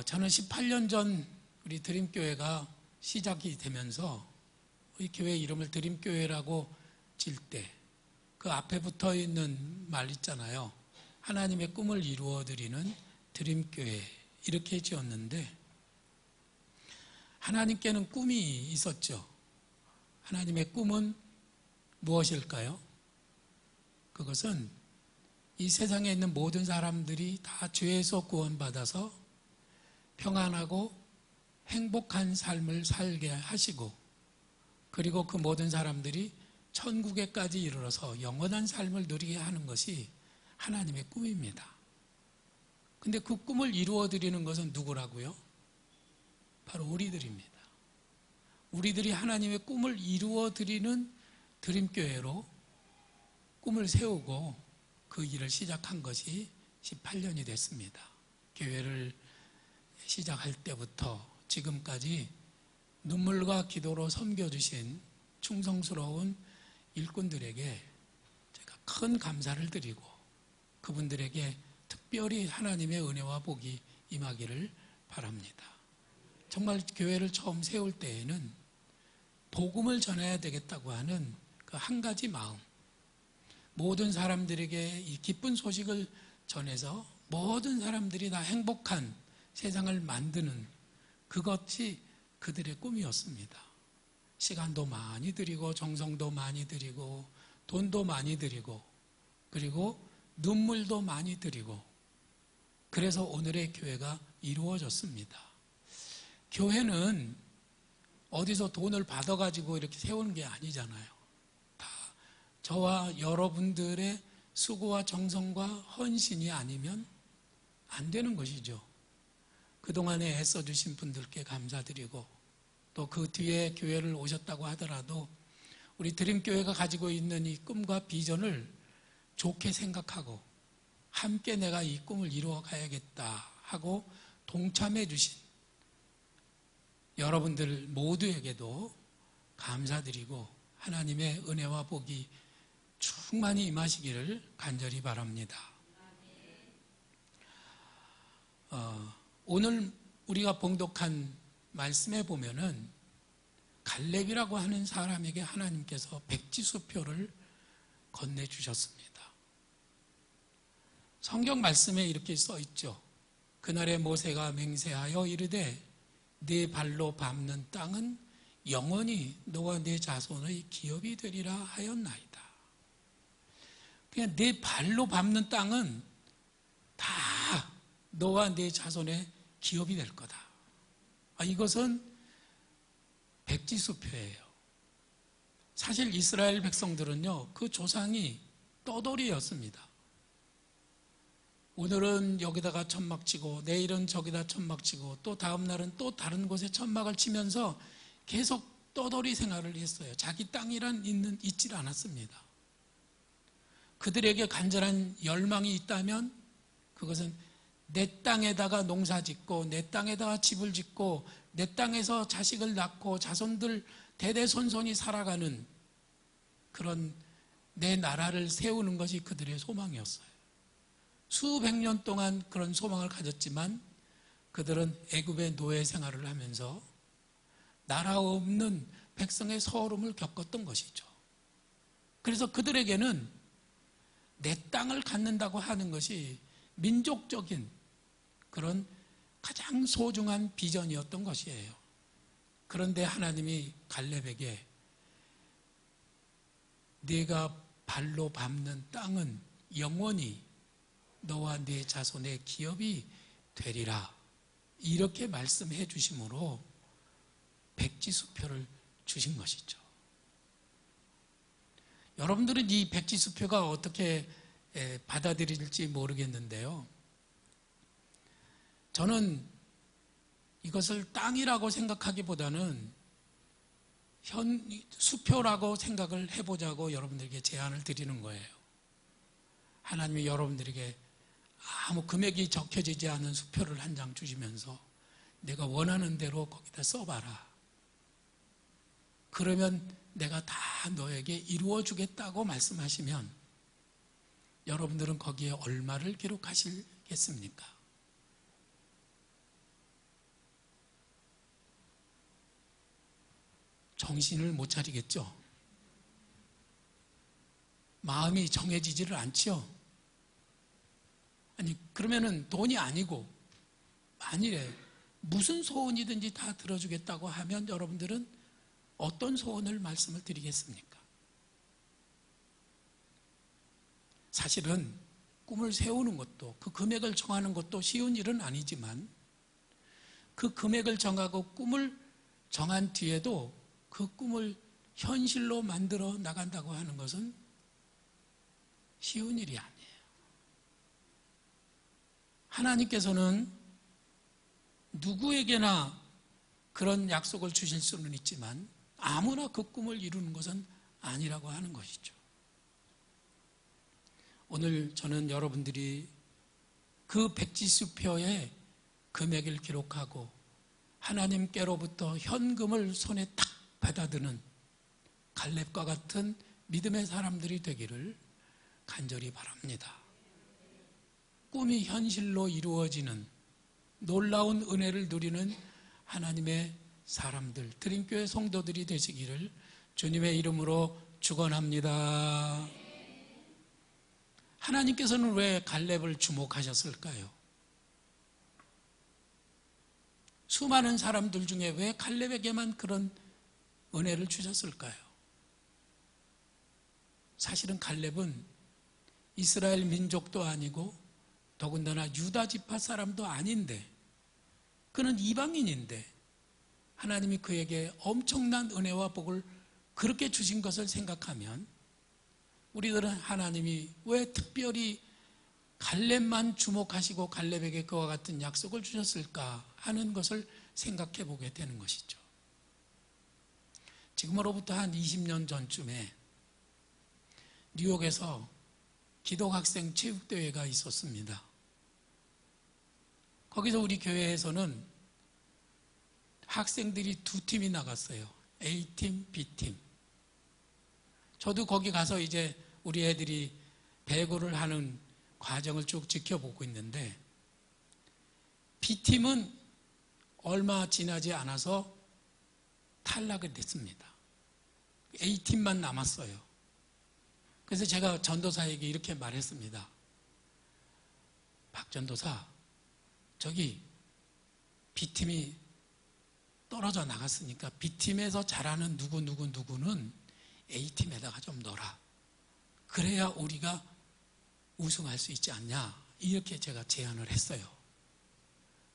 저는 18년 전 우리 드림교회가 시작이 되면서 이 교회 이름을 드림교회라고 질 때 그 앞에 붙어 있는 말 있잖아요. 하나님의 꿈을 이루어드리는 드림교회 이렇게 지었는데, 하나님께는 꿈이 있었죠. 하나님의 꿈은 무엇일까요? 그것은 이 세상에 있는 모든 사람들이 다 죄에서 구원받아서 평안하고 행복한 삶을 살게 하시고, 그리고 그 모든 사람들이 천국에까지 이르러서 영원한 삶을 누리게 하는 것이 하나님의 꿈입니다. 근데 그 꿈을 이루어드리는 것은 누구라고요? 바로 우리들입니다. 우리들이 하나님의 꿈을 이루어드리는 드림교회로 꿈을 세우고 그 일을 시작한 것이 18년이 됐습니다. 교회를 시작할 때부터 지금까지 눈물과 기도로 섬겨주신 충성스러운 일꾼들에게 제가 큰 감사를 드리고, 그분들에게 특별히 하나님의 은혜와 복이 임하기를 바랍니다. 정말 교회를 처음 세울 때에는 복음을 전해야 되겠다고 하는 그 한 가지 마음, 모든 사람들에게 이 기쁜 소식을 전해서 모든 사람들이 다 행복한 세상을 만드는 그것이 그들의 꿈이었습니다. 시간도 많이 들이고 정성도 많이 들이고 돈도 많이 들이고 그리고 눈물도 많이 들이고, 그래서 오늘의 교회가 이루어졌습니다. 교회는 어디서 돈을 받아가지고 이렇게 세우는 게 아니잖아요. 다 저와 여러분들의 수고와 정성과 헌신이 아니면 안 되는 것이죠. 그동안에 애써주신 분들께 감사드리고, 또 그 뒤에 교회를 오셨다고 하더라도 우리 드림교회가 가지고 있는 이 꿈과 비전을 좋게 생각하고 함께 내가 이 꿈을 이루어 가야겠다 하고 동참해 주신 여러분들 모두에게도 감사드리고 하나님의 은혜와 복이 충만히 임하시기를 간절히 바랍니다. 오늘 우리가 봉독한 말씀에 보면은 갈렙이라고 하는 사람에게 하나님께서 백지수표를 건네주셨습니다. 성경 말씀에 이렇게 써 있죠. 그날에 모세가 맹세하여 이르되 네 발로 밟는 땅은 영원히 너와 네 자손의 기업이 되리라 하였나이다. 그냥 네 발로 밟는 땅은 다 너와 네 자손의 기업이 될 거다. 이것은 백지수표예요. 사실 이스라엘 백성들은요, 그 조상이 떠돌이였습니다. 오늘은 여기다가 천막 치고 내일은 저기다 천막 치고 또 다음 날은 또 다른 곳에 천막을 치면서 계속 떠돌이 생활을 했어요. 자기 땅이란 있질 않았습니다. 그들에게 간절한 열망이 있다면 그것은 내 땅에다가 농사 짓고 내 땅에다가 집을 짓고 내 땅에서 자식을 낳고 자손들 대대손손이 살아가는 그런 내 나라를 세우는 것이 그들의 소망이었어요. 수백 년 동안 그런 소망을 가졌지만 그들은 애굽의 노예 생활을 하면서 나라 없는 백성의 서름을 겪었던 것이죠. 그래서 그들에게는 내 땅을 갖는다고 하는 것이 민족적인 그런 가장 소중한 비전이었던 것이에요. 그런데 하나님이 갈렙에게 네가 발로 밟는 땅은 영원히 너와 네 자손의 기업이 되리라, 이렇게 말씀해 주심으로 백지수표를 주신 것이죠. 여러분들은 이 백지수표가 어떻게 받아들일지 모르겠는데요, 저는 이것을 땅이라고 생각하기보다는 수표라고 생각을 해보자고 여러분들에게 제안을 드리는 거예요. 하나님이 여러분들에게 아무 금액이 적혀지지 않은 수표를 한 장 주시면서 내가 원하는 대로 거기다 써봐라. 그러면 내가 다 너에게 이루어주겠다고 말씀하시면 여러분들은 거기에 얼마를 기록하시겠습니까? 정신을 못 차리겠죠. 마음이 정해지지를 않지요. 아니, 그러면은 돈이 아니고 만일에 무슨 소원이든지 다 들어주겠다고 하면 여러분들은 어떤 소원을 말씀을 드리겠습니까? 사실은 꿈을 세우는 것도, 그 금액을 정하는 것도 쉬운 일은 아니지만, 그 금액을 정하고 꿈을 정한 뒤에도 그 꿈을 현실로 만들어 나간다고 하는 것은 쉬운 일이 아니에요. 하나님께서는 누구에게나 그런 약속을 주실 수는 있지만 아무나 그 꿈을 이루는 것은 아니라고 하는 것이죠. 오늘 저는 여러분들이 그 백지수표에 금액을 기록하고 하나님께로부터 현금을 손에 탁 받아드는 갈렙과 같은 믿음의 사람들이 되기를 간절히 바랍니다. 꿈이 현실로 이루어지는 놀라운 은혜를 누리는 하나님의 사람들, 드림교회 성도들이 되시기를 주님의 이름으로 축원합니다. 하나님께서는 왜 갈렙을 주목하셨을까요? 수많은 사람들 중에 왜 갈렙에게만 그런 은혜를 주셨을까요? 사실은 갈렙은 이스라엘 민족도 아니고 더군다나 유다 지파 사람도 아닌데, 그는 이방인인데 하나님이 그에게 엄청난 은혜와 복을 그렇게 주신 것을 생각하면 우리들은 하나님이 왜 특별히 갈렙만 주목하시고 갈렙에게 그와 같은 약속을 주셨을까 하는 것을 생각해 보게 되는 것이죠. 지금으로부터 한 20년 전쯤에 뉴욕에서 기독학생 체육대회가 있었습니다. 거기서 우리 교회에서는 학생들이 두 팀이 나갔어요. A팀, B팀. 저도 거기 가서 이제 우리 애들이 배구를 하는 과정을 쭉 지켜보고 있는데, B팀은 얼마 지나지 않아서 탈락이 됐습니다. A팀만 남았어요. 그래서 제가 전도사에게 이렇게 말했습니다. 박 전도사, 저기 B팀이 떨어져 나갔으니까 B팀에서 잘하는 누구는 A팀에다가 좀 넣어라. 그래야 우리가 우승할 수 있지 않냐, 이렇게 제가 제안을 했어요.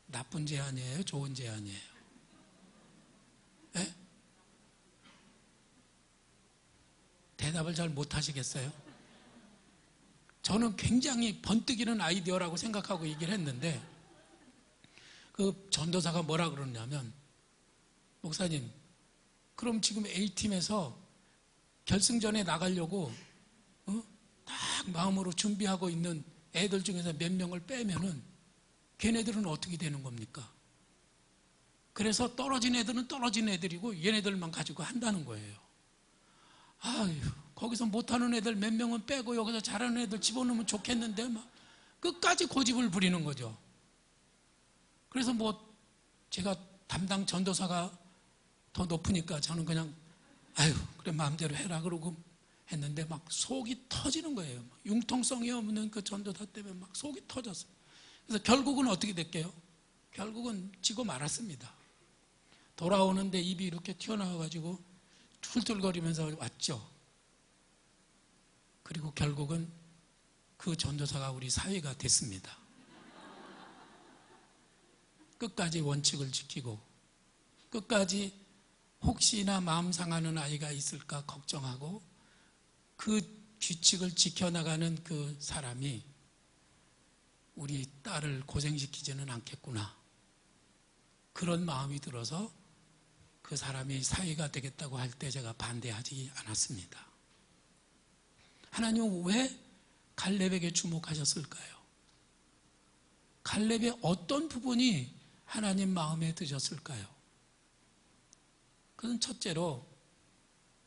나쁜 제안이에요? 좋은 제안이에요? 네? 대답을 잘 못하시겠어요? 저는 굉장히 번뜩이는 아이디어라고 생각하고 얘기를 했는데, 그 전도사가 뭐라 그러냐면, 목사님, 그럼 지금 A팀에서 결승전에 나가려고 딱 마음으로 준비하고 있는 애들 중에서 몇 명을 빼면은 걔네들은 어떻게 되는 겁니까? 그래서 떨어진 애들은 떨어진 애들이고 얘네들만 가지고 한다는 거예요. 아유, 거기서 못하는 애들 몇 명은 빼고 여기서 잘하는 애들 집어넣으면 좋겠는데 막 끝까지 고집을 부리는 거죠. 그래서 뭐 제가 담당 전도사가 더 높으니까 저는 그냥 아유 그래 마음대로 해라 그러고 했는데 막 속이 터지는 거예요. 융통성이 없는 그 전도사 때문에 막 속이 터졌어요. 그래서 결국은 어떻게 됐게요? 결국은 지고 말았습니다. 돌아오는데 입이 이렇게 튀어나와가지고 툴툴거리면서 왔죠. 그리고 결국은 그 전도사가 우리 사위가 됐습니다. 끝까지 원칙을 지키고 끝까지 혹시나 마음 상하는 아이가 있을까 걱정하고 그 규칙을 지켜나가는 그 사람이 우리 딸을 고생시키지는 않겠구나, 그런 마음이 들어서 그 사람이 사위가 되겠다고 할 때 제가 반대하지 않았습니다. 하나님은 왜 갈렙에게 주목하셨을까요? 갈렙의 어떤 부분이 하나님 마음에 드셨을까요? 그건 첫째로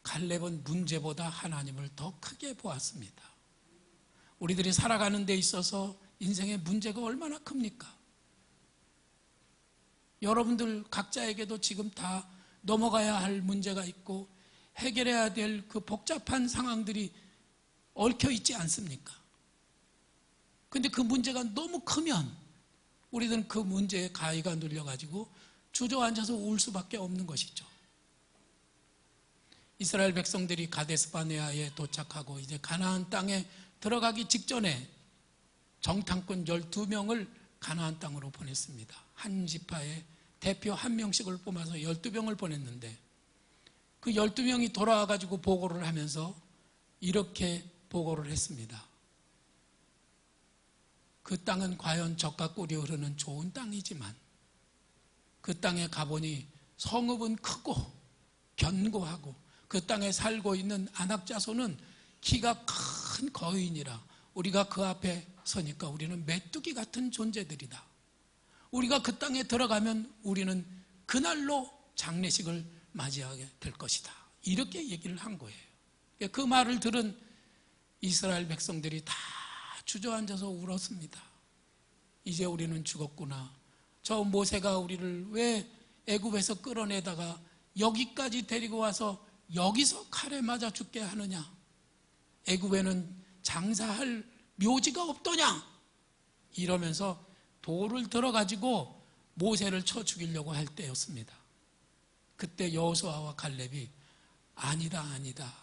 갈렙은 문제보다 하나님을 더 크게 보았습니다. 우리들이 살아가는 데 있어서 인생의 문제가 얼마나 큽니까? 여러분들 각자에게도 지금 다 넘어가야 할 문제가 있고 해결해야 될 그 복잡한 상황들이 얽혀 있지 않습니까? 근데 그 문제가 너무 크면 우리들은 그 문제에 가위가 눌려가지고 주저앉아서 울 수밖에 없는 것이죠. 이스라엘 백성들이 가데스 바네아에 도착하고 이제 가나안 땅에 들어가기 직전에 정탐꾼 12명을 가나안 땅으로 보냈습니다. 한 지파에 대표 한 명씩을 뽑아서 12명을 보냈는데 그 12명이 돌아와가지고 보고를 하면서 이렇게 보고를 했습니다. 그 땅은 과연 젖과 꿀이 흐르는 좋은 땅이지만 그 땅에 가보니 성읍은 크고 견고하고 그 땅에 살고 있는 안악자손은 키가 큰 거인이라 우리가 그 앞에 서니까 우리는 메뚜기 같은 존재들이다. 우리가 그 땅에 들어가면 우리는 그날로 장례식을 맞이하게 될 것이다. 이렇게 얘기를 한 거예요. 그 말을 들은 이스라엘 백성들이 다 주저앉아서 울었습니다. 이제 우리는 죽었구나. 저 모세가 우리를 왜 애굽에서 끌어내다가 여기까지 데리고 와서 여기서 칼에 맞아 죽게 하느냐? 애굽에는 장사할 묘지가 없더냐? 이러면서 돌을 들어가지고 모세를 쳐 죽이려고 할 때였습니다. 그때 여호수아와 갈렙이 아니다.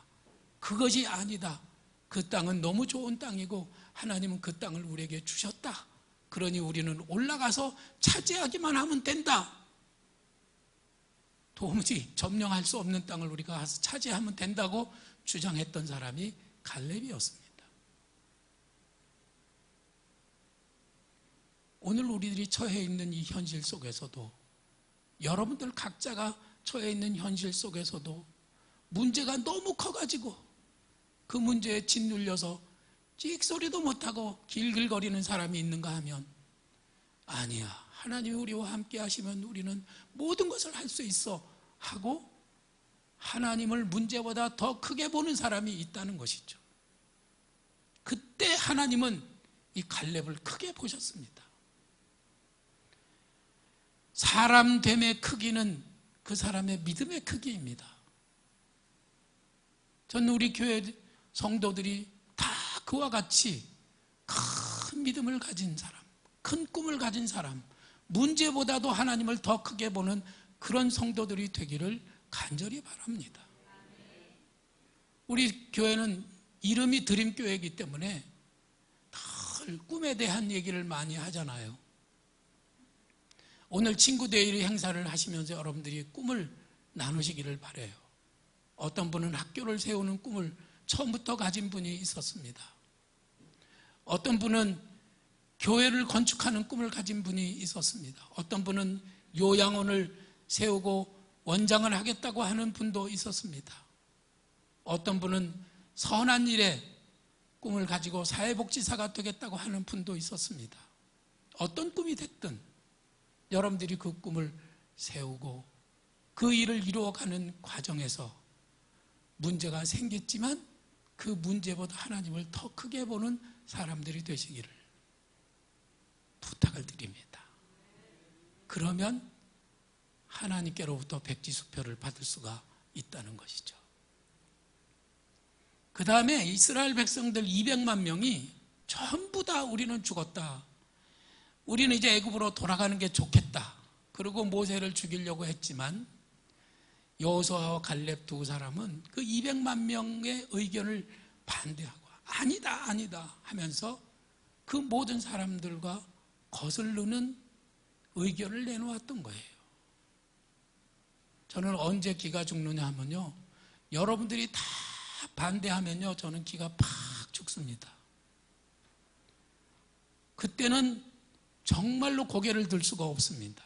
그것이 아니다. 그 땅은 너무 좋은 땅이고 하나님은 그 땅을 우리에게 주셨다. 그러니 우리는 올라가서 차지하기만 하면 된다. 도무지 점령할 수 없는 땅을 우리가 가서 차지하면 된다고 주장했던 사람이 갈렙이었습니다. 오늘 우리들이 처해 있는 이 현실 속에서도 여러분들 각자가 처해 있는 현실 속에서도 문제가 너무 커가지고 그 문제에 짓눌려서 찍소리도 못하고 길글거리는 사람이 있는가 하면 아니야, 하나님이 우리와 함께 하시면 우리는 모든 것을 할 수 있어 하고 하나님을 문제보다 더 크게 보는 사람이 있다는 것이죠. 그때 하나님은 이 갈렙을 크게 보셨습니다. 사람 됨의 크기는 그 사람의 믿음의 크기입니다. 저는 우리 교회 성도들이 다 그와 같이 큰 믿음을 가진 사람, 큰 꿈을 가진 사람, 문제보다도 하나님을 더 크게 보는 그런 성도들이 되기를 간절히 바랍니다. 우리 교회는 이름이 드림교회이기 때문에 늘 꿈에 대한 얘기를 많이 하잖아요. 오늘 친구데이 행사를 하시면서 여러분들이 꿈을 나누시기를 바라요. 어떤 분은 학교를 세우는 꿈을 처음부터 가진 분이 있었습니다. 어떤 분은 교회를 건축하는 꿈을 가진 분이 있었습니다. 어떤 분은 요양원을 세우고 원장을 하겠다고 하는 분도 있었습니다. 어떤 분은 선한 일에 꿈을 가지고 사회복지사가 되겠다고 하는 분도 있었습니다. 어떤 꿈이 됐든 여러분들이 그 꿈을 세우고 그 일을 이루어가는 과정에서 문제가 생겼지만 그 문제보다 하나님을 더 크게 보는 사람들이 되시기를 부탁을 드립니다. 그러면 하나님께로부터 백지수표를 받을 수가 있다는 것이죠. 그 다음에 이스라엘 백성들 200만 명이 전부 다 우리는 죽었다. 우리는 이제 애굽으로 돌아가는 게 좋겠다. 그리고 모세를 죽이려고 했지만 여호수아와 갈렙 두 사람은 그 200만 명의 의견을 반대하고 아니다 하면서 그 모든 사람들과 거슬르는 의견을 내놓았던 거예요. 저는 언제 기가 죽느냐 하면요, 여러분들이 다 반대하면요 저는 기가 팍 죽습니다. 그때는 정말로 고개를 들 수가 없습니다.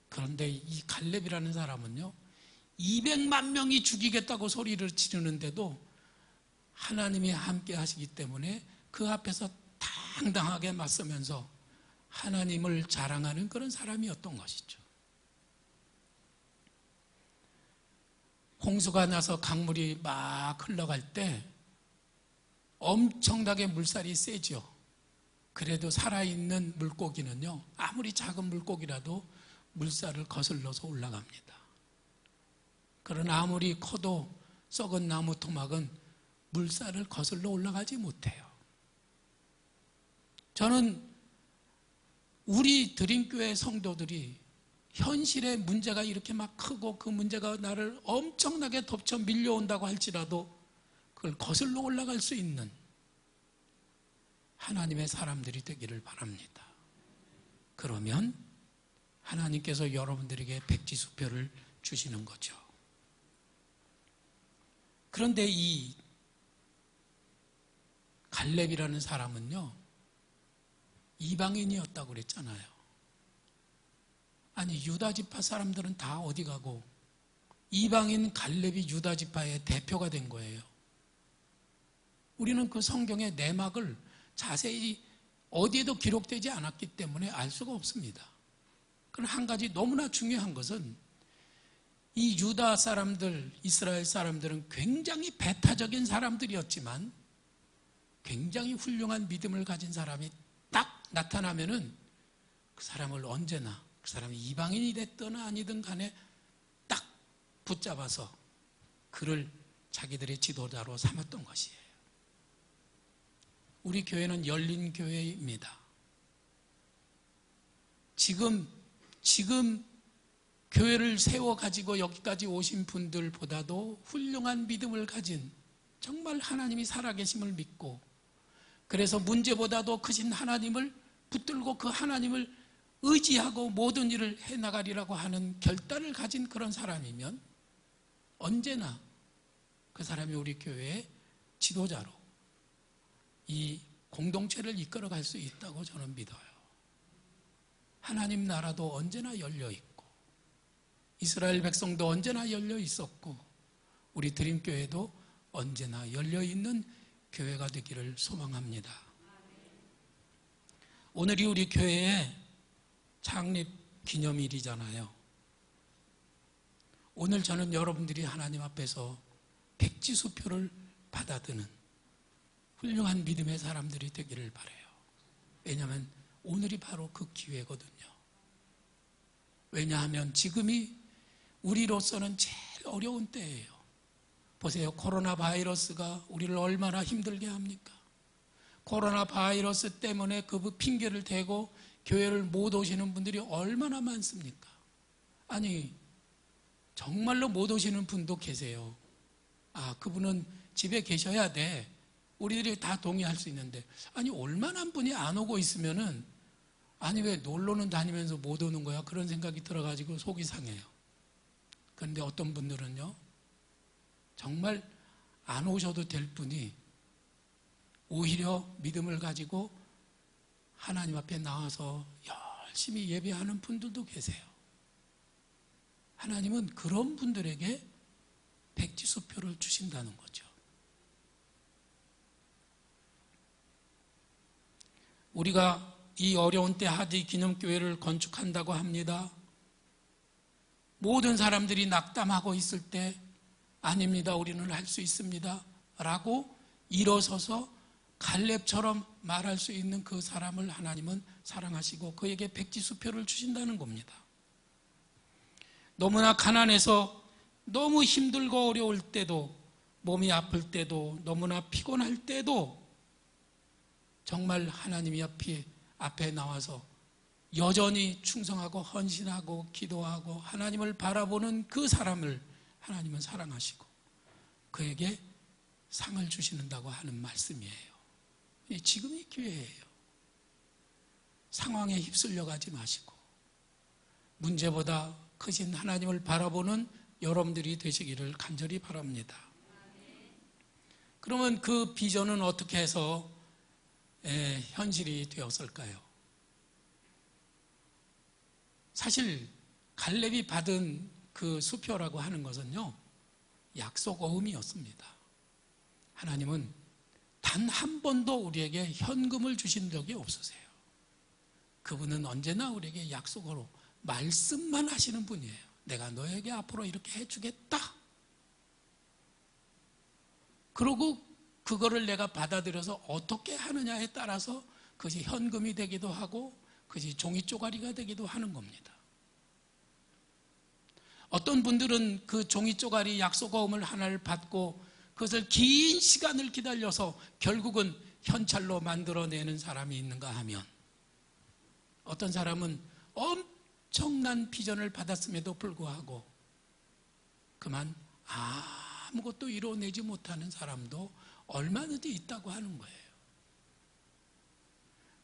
그런데 이 갈렙이라는 사람은요 200만 명이 죽이겠다고 소리를 지르는데도 하나님이 함께 하시기 때문에 그 앞에서 당당하게 맞서면서 하나님을 자랑하는 그런 사람이었던 것이죠. 홍수가 나서 강물이 막 흘러갈 때 엄청나게 물살이 세죠. 그래도 살아있는 물고기는요 아무리 작은 물고기라도 물살을 거슬러서 올라갑니다. 그러나 아무리 커도 썩은 나무 토막은 물살을 거슬러 올라가지 못해요. 저는 우리 드림교회 성도들이 현실의 문제가 이렇게 막 크고 그 문제가 나를 엄청나게 덮쳐 밀려온다고 할지라도 그걸 거슬러 올라갈 수 있는 하나님의 사람들이 되기를 바랍니다. 그러면 하나님께서 여러분들에게 백지수표를 주시는 거죠. 그런데 이 갈렙이라는 사람은요, 이방인이었다고 그랬잖아요. 아니, 유다지파 사람들은 다 어디 가고 이방인 갈렙이 유다지파의 대표가 된 거예요. 우리는 그 성경의 내막을 자세히 어디에도 기록되지 않았기 때문에 알 수가 없습니다. 그러나 한 가지 너무나 중요한 것은 이 유다 사람들, 이스라엘 사람들은 굉장히 배타적인 사람들이었지만 굉장히 훌륭한 믿음을 가진 사람이 딱 나타나면은 그 사람을 언제나 그 사람이 이방인이 됐든 아니든 간에 딱 붙잡아서 그를 자기들의 지도자로 삼았던 것이에요. 우리 교회는 열린 교회입니다. 지금 교회를 세워가지고 여기까지 오신 분들보다도 훌륭한 믿음을 가진 정말 하나님이 살아계심을 믿고 그래서 문제보다도 크신 하나님을 붙들고 그 하나님을 의지하고 모든 일을 해나가리라고 하는 결단을 가진 그런 사람이면 언제나 그 사람이 우리 교회의 지도자로 이 공동체를 이끌어갈 수 있다고 저는 믿어요. 하나님 나라도 언제나 열려있고 이스라엘 백성도 언제나 열려 있었고 우리 드림교회도 언제나 열려있는 교회가 되기를 소망합니다. 오늘이 우리 교회의 창립 기념일이잖아요. 오늘 저는 여러분들이 하나님 앞에서 백지수표를 받아드는 훌륭한 믿음의 사람들이 되기를 바라요. 왜냐하면 오늘이 바로 그 기회거든요. 왜냐하면 지금이 우리로서는 제일 어려운 때예요. 보세요. 코로나 바이러스가 우리를 얼마나 힘들게 합니까? 코로나 바이러스 때문에 그 핑계를 대고 교회를 못 오시는 분들이 얼마나 많습니까? 아니, 정말로 못 오시는 분도 계세요. 아, 그분은 집에 계셔야 돼. 우리들이 다 동의할 수 있는데, 아니, 얼마나 분이 안 오고 있으면은, 아니, 왜 놀러는 다니면서 못 오는 거야? 그런 생각이 들어가지고 속이 상해요. 그런데 어떤 분들은요, 정말 안 오셔도 될 분이 오히려 믿음을 가지고 하나님 앞에 나와서 열심히 예배하는 분들도 계세요. 하나님은 그런 분들에게 백지수표를 주신다는 거죠. 우리가 이 어려운 때 하디 기념교회를 건축한다고 합니다. 모든 사람들이 낙담하고 있을 때 아닙니다. 우리는 할 수 있습니다. 라고 일어서서 갈렙처럼 말할 수 있는 그 사람을 하나님은 사랑하시고 그에게 백지수표를 주신다는 겁니다. 너무나 가난해서 너무 힘들고 어려울 때도 몸이 아플 때도 너무나 피곤할 때도 정말 하나님이 앞에 나와서 여전히 충성하고 헌신하고 기도하고 하나님을 바라보는 그 사람을 하나님은 사랑하시고 그에게 상을 주시는다고 하는 말씀이에요. 지금이 기회예요. 상황에 휩쓸려 가지 마시고 문제보다 크신 하나님을 바라보는 여러분들이 되시기를 간절히 바랍니다. 그러면 그 비전은 어떻게 해서 현실이 되었을까요? 사실 갈렙이 받은 그 수표라고 하는 것은요, 약속 어음이었습니다. 하나님은 단 한 번도 우리에게 현금을 주신 적이 없으세요. 그분은 언제나 우리에게 약속으로 말씀만 하시는 분이에요. 내가 너에게 앞으로 이렇게 해주겠다. 그러고 그거를 내가 받아들여서 어떻게 하느냐에 따라서 그것이 현금이 되기도 하고 그것이 종이 쪼가리가 되기도 하는 겁니다. 어떤 분들은 그 종이 쪼가리 약속어음을 하나를 받고 그것을 긴 시간을 기다려서 결국은 현찰로 만들어내는 사람이 있는가 하면, 어떤 사람은 엄청난 비전을 받았음에도 불구하고 그만 아무것도 이뤄내지 못하는 사람도 얼마든지 있다고 하는 거예요.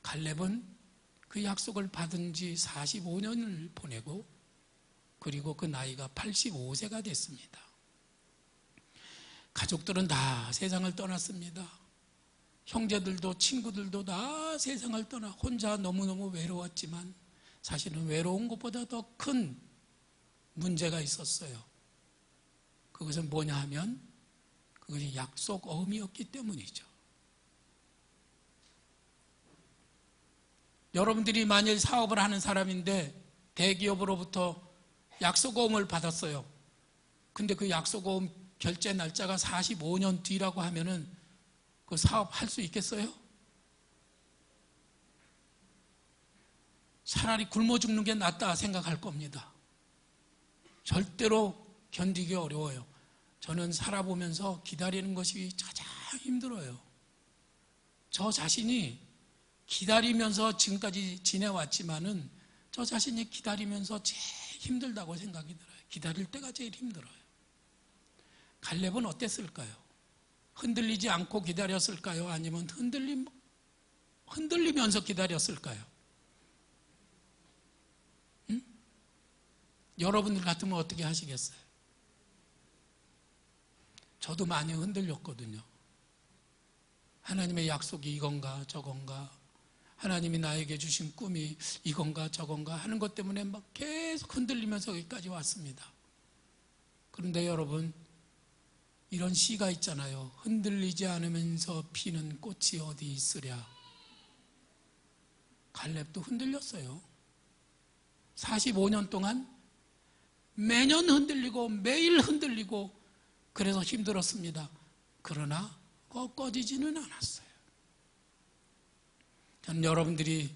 갈렙은 그 약속을 받은 지 45년을 보내고, 그리고 그 나이가 85세가 됐습니다. 가족들은 다 세상을 떠났습니다. 형제들도 친구들도 다 세상을 떠나 혼자 너무너무 외로웠지만 사실은 외로운 것보다 더 큰 문제가 있었어요. 그것은 뭐냐 하면 그것이 약속 어음이었기 때문이죠. 여러분들이 만일 사업을 하는 사람인데 대기업으로부터 약속어음을 받았어요. 근데 그 약속어음 결제 날짜가 45년 뒤라고 하면은 그 사업 할 수 있겠어요? 차라리 굶어 죽는 게 낫다 생각할 겁니다. 절대로 견디기 어려워요. 저는 살아보면서 기다리는 것이 가장 힘들어요. 저 자신이 기다리면서 지금까지 지내왔지만은 저 자신이 기다리면서 제일 힘들다고 생각이 들어요. 기다릴 때가 제일 힘들어요. 갈렙은 어땠을까요? 흔들리지 않고 기다렸을까요? 아니면 흔들리면서 기다렸을까요? 응? 여러분들 같으면 어떻게 하시겠어요? 저도 많이 흔들렸거든요. 하나님의 약속이 이건가 저건가, 하나님이 나에게 주신 꿈이 이건가 저건가 하는 것 때문에 막 계속 흔들리면서 여기까지 왔습니다. 그런데 여러분, 이런 시가 있잖아요. 흔들리지 않으면서 피는 꽃이 어디 있으랴. 갈렙도 흔들렸어요. 45년 동안 매년 흔들리고 매일 흔들리고 그래서 힘들었습니다. 그러나 꺾어지지는 않았어요. 저는 여러분들이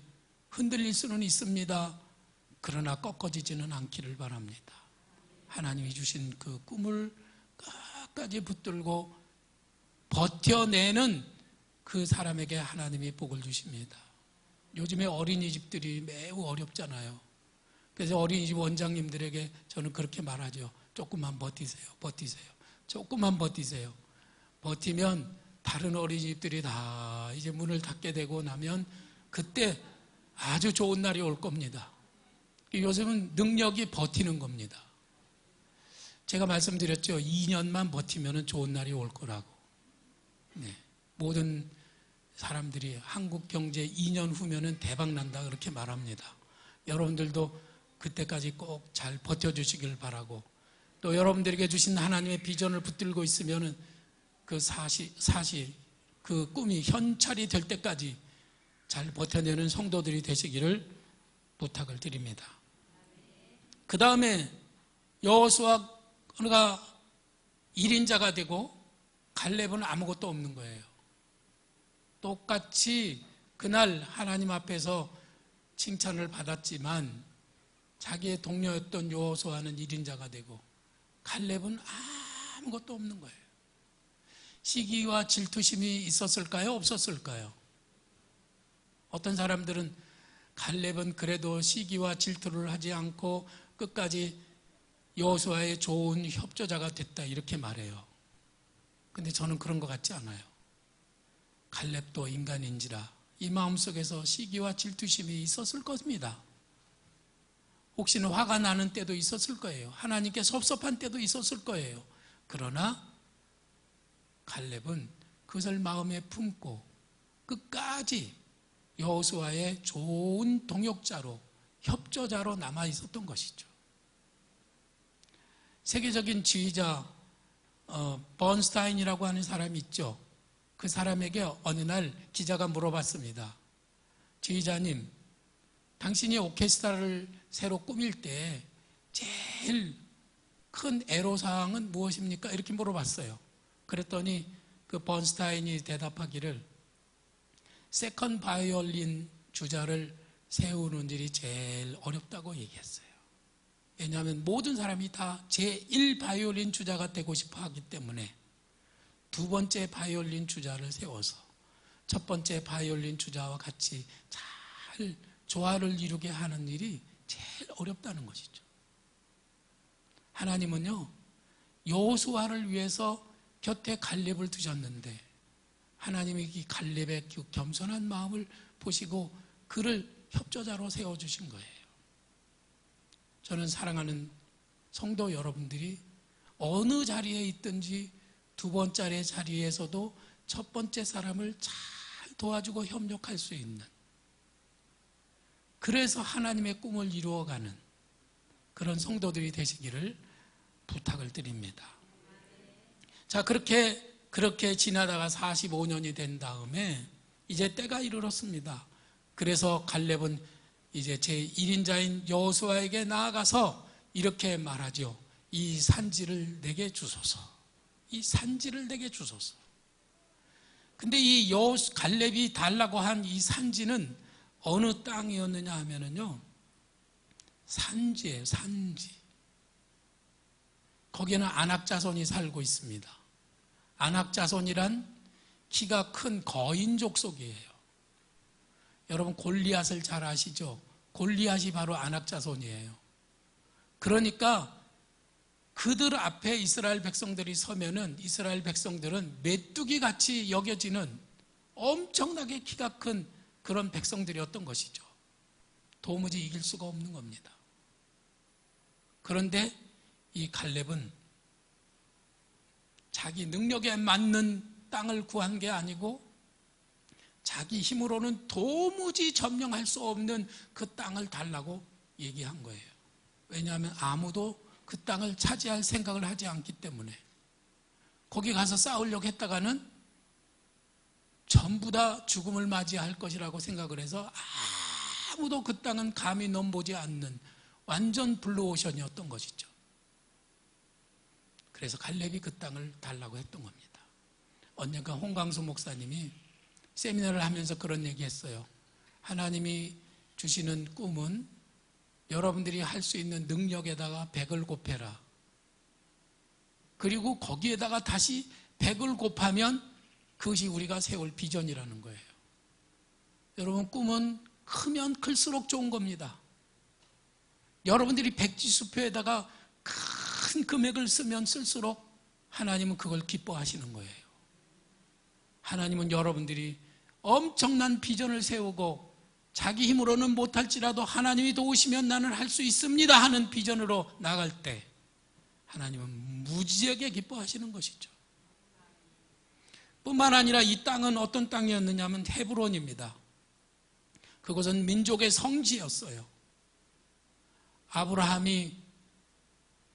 흔들릴 수는 있습니다. 그러나 꺾어지지는 않기를 바랍니다. 하나님이 주신 그 꿈을 끝까지 붙들고 버텨내는 그 사람에게 하나님이 복을 주십니다. 요즘에 어린이집들이 매우 어렵잖아요. 그래서 어린이집 원장님들에게 저는 그렇게 말하죠. 조금만 버티세요. 조금만 버티세요. 버티면 다른 어린이집들이 다 이제 문을 닫게 되고 나면 그때 아주 좋은 날이 올 겁니다. 요즘은 능력이 버티는 겁니다. 제가 말씀드렸죠. 2년만 버티면 좋은 날이 올 거라고. 네. 모든 사람들이 한국 경제 2년 후면은 대박 난다 그렇게 말합니다. 여러분들도 그때까지 꼭 잘 버텨주시길 바라고, 또 여러분들에게 주신 하나님의 비전을 붙들고 있으면은 그 사실 그 꿈이 현찰이 될 때까지 잘 버텨내는 성도들이 되시기를 부탁을 드립니다. 그 다음에 여호수아가 1인자가 되고 갈렙은 아무것도 없는 거예요. 똑같이 그날 하나님 앞에서 칭찬을 받았지만 자기의 동료였던 여호수아는 1인자가 되고 갈렙은 아무것도 없는 거예요. 시기와 질투심이 있었을까요? 없었을까요? 어떤 사람들은 갈렙은 그래도 시기와 질투를 하지 않고 끝까지 여호수아의 좋은 협조자가 됐다 이렇게 말해요. 근데 저는 그런 것 같지 않아요. 갈렙도 인간인지라 이 마음속에서 시기와 질투심이 있었을 겁니다. 혹시는 화가 나는 때도 있었을 거예요. 하나님께 섭섭한 때도 있었을 거예요. 그러나 갈렙은 그것을 마음에 품고 끝까지 여호수아의 좋은 동역자로, 협조자로 남아 있었던 것이죠. 세계적인 지휘자 번스타인이라고 하는 사람이 있죠. 그 사람에게 어느 날 기자가 물어봤습니다. 지휘자님, 당신이 오케스트라를 새로 꾸밀 때 제일 큰 애로사항은 무엇입니까? 이렇게 물어봤어요. 그랬더니 그 번스타인이 대답하기를 세컨 바이올린 주자를 세우는 일이 제일 어렵다고 얘기했어요. 왜냐하면 모든 사람이 다 제1 바이올린 주자가 되고 싶어 하기 때문에 두 번째 바이올린 주자를 세워서 첫 번째 바이올린 주자와 같이 잘 조화를 이루게 하는 일이 제일 어렵다는 것이죠. 하나님은요, 여호수아를 위해서 곁에 갈렙을 두셨는데 하나님이 이 갈렙의 그 겸손한 마음을 보시고 그를 협조자로 세워주신 거예요. 저는 사랑하는 성도 여러분들이 어느 자리에 있든지 두 번째 자리에서도 첫 번째 사람을 잘 도와주고 협력할 수 있는, 그래서 하나님의 꿈을 이루어가는 그런 성도들이 되시기를 부탁을 드립니다. 자, 그렇게 지나다가 45년이 된 다음에 이제 때가 이르렀습니다. 그래서 갈렙은 이제 제1인자인 여호수아에게 나아가서 이렇게 말하죠. 이 산지를 내게 주소서. 이 산지를 내게 주소서. 근데 이 갈렙이 달라고 한 이 산지는 어느 땅이었느냐 하면은요, 산지예요, 산지. 거기에는 아낙 자손이 살고 있습니다. 아낙 자손이란 키가 큰 거인족 속이에요. 여러분 골리앗을 잘 아시죠? 골리앗이 바로 아낙 자손이에요. 그러니까 그들 앞에 이스라엘 백성들이 서면은 이스라엘 백성들은 메뚜기 같이 여겨지는 엄청나게 키가 큰 그런 백성들이었던 것이죠. 도무지 이길 수가 없는 겁니다. 그런데 이 갈렙은 자기 능력에 맞는 땅을 구한 게 아니고 자기 힘으로는 도무지 점령할 수 없는 그 땅을 달라고 얘기한 거예요. 왜냐하면 아무도 그 땅을 차지할 생각을 하지 않기 때문에 거기 가서 싸우려고 했다가는 전부 다 죽음을 맞이할 것이라고 생각을 해서 아무도 그 땅은 감히 넘보지 않는 완전 블루오션이었던 것이죠. 그래서 갈렙이 그 땅을 달라고 했던 겁니다. 언젠가 홍광수 목사님이 세미나를 하면서 그런 얘기했어요. 하나님이 주시는 꿈은 여러분들이 할 수 있는 능력에다가 100을 곱해라. 그리고 거기에다가 다시 100을 곱하면 그것이 우리가 세울 비전이라는 거예요. 여러분 꿈은 크면 클수록 좋은 겁니다. 여러분들이 백지수표에다가 큰 금액을 쓰면 쓸수록 하나님은 그걸 기뻐하시는 거예요. 하나님은 여러분들이 엄청난 비전을 세우고 자기 힘으로는 못할지라도 하나님이 도우시면 나는 할 수 있습니다 하는 비전으로 나갈 때 하나님은 무지하게 기뻐하시는 것이죠. 뿐만 아니라 이 땅은 어떤 땅이었느냐 하면 헤브론입니다. 그것은 민족의 성지였어요. 아브라함이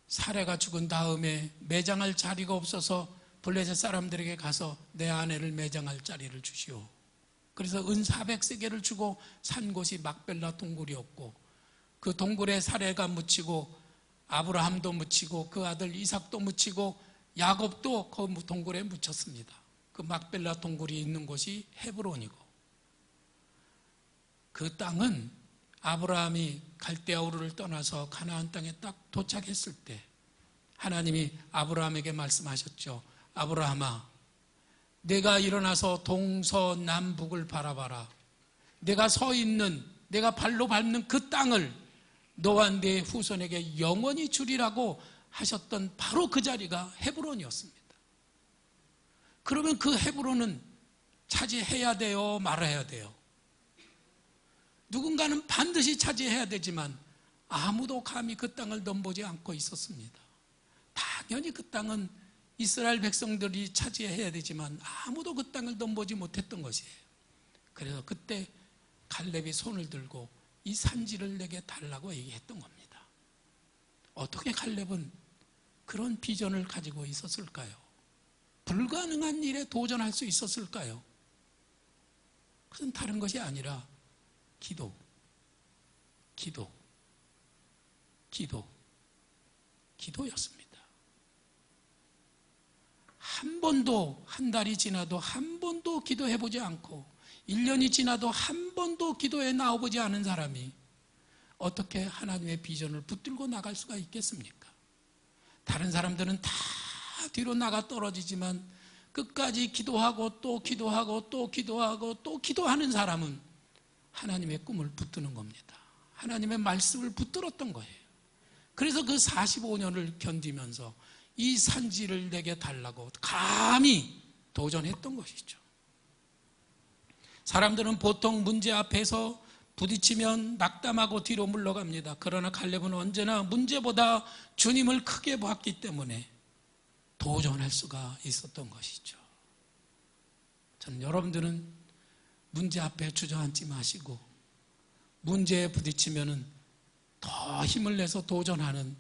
사레가 죽은 다음에 매장할 자리가 없어서 블레셋 사람들에게 가서 내 아내를 매장할 자리를 주시오. 그래서 은 400세겔을 주고 산 곳이 막벨라 동굴이었고 그 동굴에 사레가 묻히고 아브라함도 묻히고 그 아들 이삭도 묻히고 야곱도 그 동굴에 묻혔습니다. 그 막벨라 동굴이 있는 곳이 헤브론이고 그 땅은 아브라함이 갈대아 우르를 떠나서 가나안 땅에 딱 도착했을 때 하나님이 아브라함에게 말씀하셨죠. 아브라함아, 내가 일어나서 동서남북을 바라봐라. 내가 서 있는, 내가 발로 밟는 그 땅을 너와 내 후손에게 영원히 주리라고 하셨던 바로 그 자리가 헤브론이었습니다. 그러면 그 헤브론은 차지해야 돼요, 말아야 돼요? 누군가는 반드시 차지해야 되지만 아무도 감히 그 땅을 넘보지 않고 있었습니다. 당연히 그 땅은 이스라엘 백성들이 차지해야 되지만 아무도 그 땅을 넘보지 못했던 것이에요. 그래서 그때 갈렙이 손을 들고 이 산지를 내게 달라고 얘기했던 겁니다. 어떻게 갈렙은 그런 비전을 가지고 있었을까요? 불가능한 일에 도전할 수 있었을까요? 그건 다른 것이 아니라 기도였습니다. 한 번도, 한 달이 지나도 한 번도 기도해보지 않고 1년이 지나도 한 번도 기도에 나와보지 않은 사람이 어떻게 하나님의 비전을 붙들고 나갈 수가 있겠습니까? 다른 사람들은 다 뒤로 나가 떨어지지만 끝까지 기도하고 또 기도하고 또 기도하고 또 기도하는 사람은 하나님의 꿈을 붙드는 겁니다. 하나님의 말씀을 붙들었던 거예요. 그래서 그 45년을 견디면서 이 산지를 내게 달라고 감히 도전했던 것이죠. 사람들은 보통 문제 앞에서 부딪히면 낙담하고 뒤로 물러갑니다. 그러나 갈렙은 언제나 문제보다 주님을 크게 봤기 때문에 도전할 수가 있었던 것이죠. 전 여러분들은 문제 앞에 주저앉지 마시고 문제에 부딪히면 더 힘을 내서 도전하는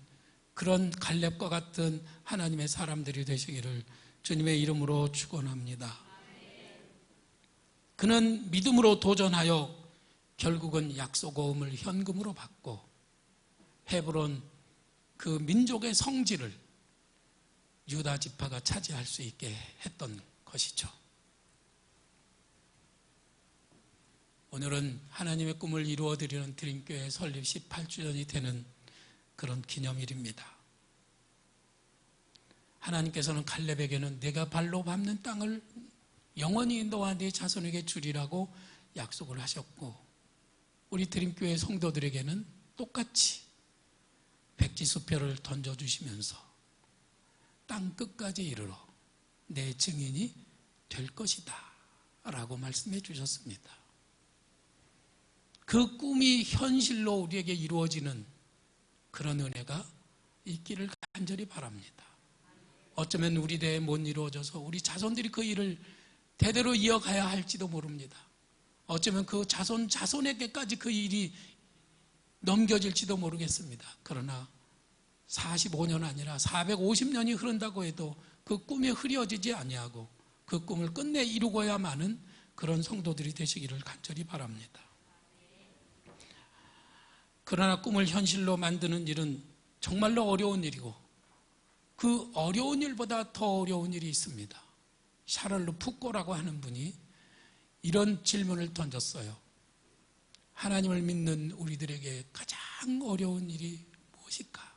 그런 갈렙과 같은 하나님의 사람들이 되시기를 주님의 이름으로 축원합니다. 그는 믿음으로 도전하여 결국은 약속오음을 현금으로 받고 헤브론 그 민족의 성지를 유다 지파가 차지할 수 있게 했던 것이죠. 오늘은 하나님의 꿈을 이루어드리는 드림교회 설립 18주년이 되는 그런 기념일입니다. 하나님께서는 갈렙에게는 내가 발로 밟는 땅을 영원히 너와 네 자손에게 주리라고 약속을 하셨고, 우리 드림교회 성도들에게는 똑같이 백지수표를 던져주시면서 땅 끝까지 이르러 내 증인이 될 것이다 라고 말씀해 주셨습니다. 그 꿈이 현실로 우리에게 이루어지는 그런 은혜가 있기를 간절히 바랍니다. 어쩌면 우리 대에 못 이루어져서 우리 자손들이 그 일을 대대로 이어가야 할지도 모릅니다. 어쩌면 그 자손에게까지 그 일이 넘겨질지도 모르겠습니다. 그러나 45년 아니라 450년이 흐른다고 해도 그 꿈이 흐려지지 아니하고 그 꿈을 끝내 이루고야만은 그런 성도들이 되시기를 간절히 바랍니다. 그러나 꿈을 현실로 만드는 일은 정말로 어려운 일이고 그 어려운 일보다 더 어려운 일이 있습니다. 샤를루 푸꼬라고 하는 분이 이런 질문을 던졌어요. 하나님을 믿는 우리들에게 가장 어려운 일이 무엇일까?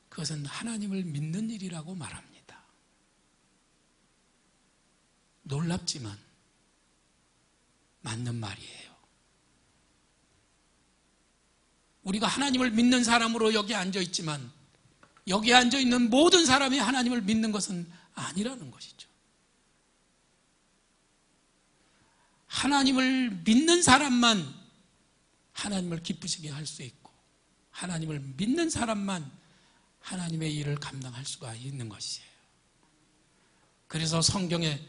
그것은 하나님을 믿는 일이라고 말합니다. 놀랍지만 맞는 말이에요. 우리가 하나님을 믿는 사람으로 여기 앉아있지만 여기 앉아있는 모든 사람이 하나님을 믿는 것은 아니라는 것이죠. 하나님을 믿는 사람만 하나님을 기쁘시게 할 수 있고 하나님을 믿는 사람만 하나님의 일을 감당할 수가 있는 것이에요. 그래서 성경에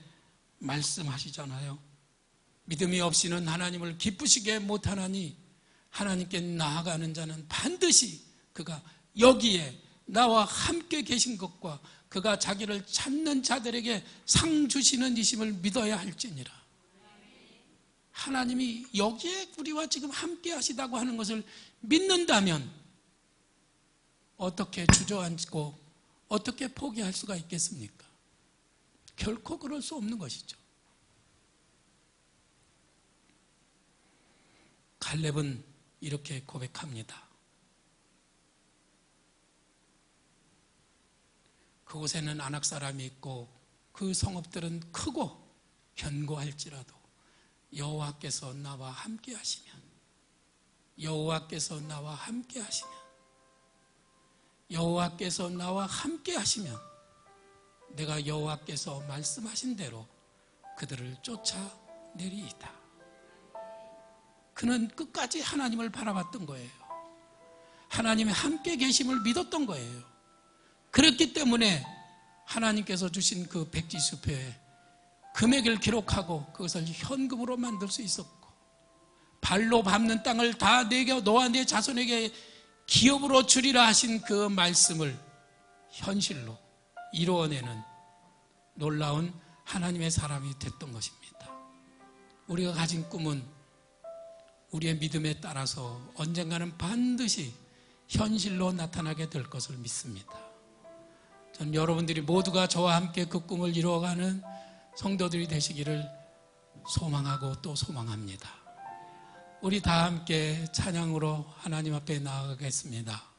말씀하시잖아요. 믿음이 없이는 하나님을 기쁘시게 못하나니 하나님께 나아가는 자는 반드시 그가 여기에 나와 함께 계신 것과 그가 자기를 찾는 자들에게 상 주시는 이심을 믿어야 할지니라. 하나님이 여기에 우리와 지금 함께 하시다고 하는 것을 믿는다면 어떻게 주저앉고 어떻게 포기할 수가 있겠습니까? 결코 그럴 수 없는 것이죠. 갈렙은 이렇게 고백합니다. 그곳에는 아낙 사람이 있고 그 성읍들은 크고 견고할지라도 여호와께서 나와 함께 하시면 여호와께서 나와 함께 하시면 여호와께서 나와 함께 하시면 내가 여호와께서 말씀하신 대로 그들을 쫓아내리이다. 그는 끝까지 하나님을 바라봤던 거예요. 하나님의 함께 계심을 믿었던 거예요. 그렇기 때문에 하나님께서 주신 그 백지수표에 금액을 기록하고 그것을 현금으로 만들 수 있었고 발로 밟는 땅을 다 내게 너와 내 자손에게 기업으로 주리라 하신 그 말씀을 현실로 이루어내는 놀라운 하나님의 사람이 됐던 것입니다. 우리가 가진 꿈은 우리의 믿음에 따라서 언젠가는 반드시 현실로 나타나게 될 것을 믿습니다. 저는 여러분들이 모두가 저와 함께 그 꿈을 이루어가는 성도들이 되시기를 소망하고 또 소망합니다. 우리 다 함께 찬양으로 하나님 앞에 나아가겠습니다.